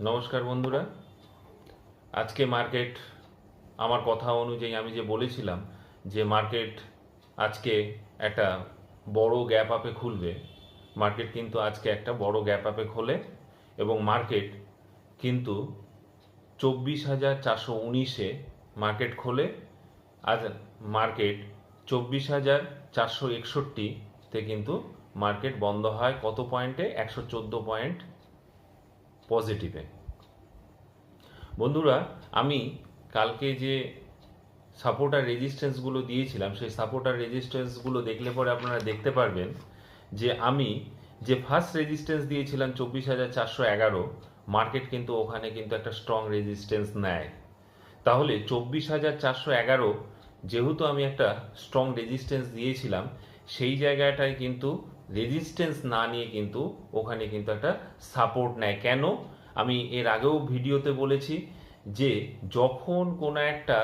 নমস্কার বন্ধুরা। আজকে মার্কেট আমার কথা অনুযায়ী আমি যে বলেছিলাম যে মার্কেট আজকে একটা বড় গ্যাপ আপে খুলবে, মার্কেট কিন্তু আজকে একটা বড় গ্যাপ আপে খোলে এবং মার্কেট কিন্তু 24,419-এ মার্কেট খোলে। আজ মার্কেট 24,461-তে কিন্তু মার্কেট বন্ধ হয় কত পয়েন্টে? 114 পয়েন্ট পজিটিভে। বন্ধুরা, আমি কালকে যে সাপোর্ট আর রেজিস্ট্যান্সগুলো দিয়েছিলাম সেই সাপোর্ট আর রেজিস্ট্যান্সগুলো দেখলে পরে আপনারা দেখতে পারবেন যে আমি যে ফার্স্ট রেজিস্ট্যান্স দিয়েছিলাম 24,411, মার্কেট কিন্তু ওখানে কিন্তু একটা স্ট্রং রেজিস্ট্যান্স নেয়। তাহলে 24,411 যেহেতু আমি একটা স্ট্রং রেজিস্ট্যান্স দিয়েছিলাম, সেই জায়গাটায় কিন্তু রেজিস্ট্যান্স না নিয়ে কিন্তু ওখানে কিন্তু একটা সাপোর্ট নেয়। কেন? আমি এর আগেও ভিডিওতে বলেছি যে যখন কোনো একটা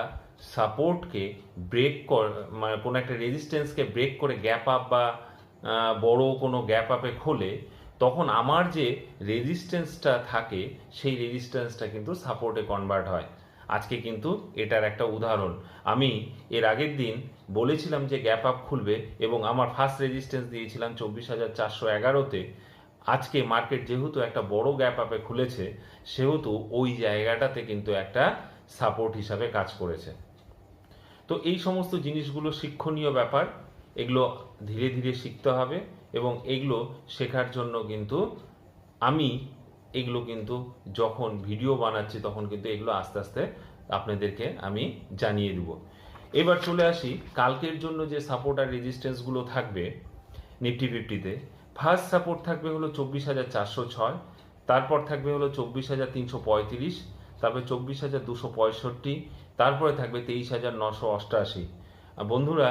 সাপোর্টকে ব্রেক মানে কোনো একটা রেজিস্ট্যান্সকে ব্রেক করে গ্যাপ আপ বা বড় কোনো গ্যাপ আপে খোলে, তখন আমার যে রেজিস্ট্যান্সটা থাকে সেই রেজিস্ট্যান্সটা কিন্তু সাপোর্টে কনভার্ট হয়। আজকে কিন্তু এটার একটা উদাহরণ। আমি এর আগের দিন বলেছিলাম যে গ্যাপ আপ খুলবে এবং আমার ফার্স্ট রেজিস্ট্যান্স দিয়েছিলাম 24,411-তে। আজকে মার্কেট যেহেতু একটা বড় গ্যাপ আপে খুলেছে, সেহেতু ওই জায়গাটাতে কিন্তু একটা সাপোর্ট হিসাবে কাজ করেছে। তো এই সমস্ত জিনিসগুলো শিক্ষণীয় ব্যাপার, এগুলো ধীরে ধীরে শিখতে হবে এবং এগুলো শেখার জন্য কিন্তু আমি এগুলো কিন্তু যখন ভিডিও বানাচ্ছি তখন কিন্তু এগুলো আস্তে আস্তে আপনাদেরকে আমি জানিয়ে দেব। এবার চলে আসি কালকের জন্য যে সাপোর্ট আর রেজিস্ট্যান্সগুলো থাকবে নিফটি ফিফটিতে। ফার্স্ট সাপোর্ট থাকবে হলো 24,406, তারপর থাকবে হলো 24,335, তারপরে 24,265, তারপরে থাকবে 23,988। বন্ধুরা,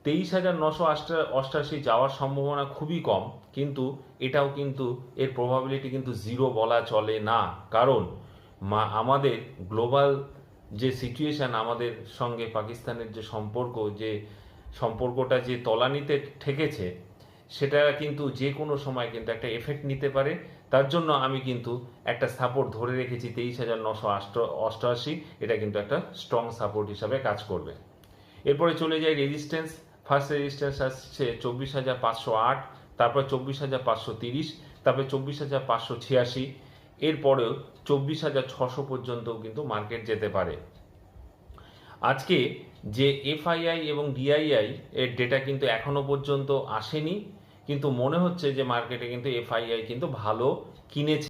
23,988 যাওয়ার সম্ভাবনা খুবই কম, কিন্তু এটাও কিন্তু এর প্রবাবিলিটি কিন্তু জিরো বলা চলে না। কারণ আমাদের গ্লোবাল যে সিচুয়েশন, আমাদের সঙ্গে পাকিস্তানের যে সম্পর্কটা যে তলানিতে ঠেকেছে, সেটা কিন্তু যে কোনো সময় কিন্তু একটা এফেক্ট নিতে পারে। তার জন্য আমি কিন্তু একটা সাপোর্ট ধরে রেখেছি 23,988। এটা কিন্তু একটা স্ট্রং সাপোর্ট হিসাবে কাজ করবে। এরপরে চলে যাই রেজিস্ট্যান্স। ফার্স্ট রেজিস্ট্যান্স আসছে 24,508, তারপর 24,530, তারপরে 24,586, এরপরেও 24,600 পর্যন্তও কিন্তু মার্কেট যেতে পারে। আজকে যে এফআইআই এবং ডিআইআই এর ডেটা কিন্তু এখনো পর্যন্ত আসেনি, কিন্তু মনে হচ্ছে যে মার্কেটে কিন্তু এফআইআই কিন্তু ভালো কিনেছে।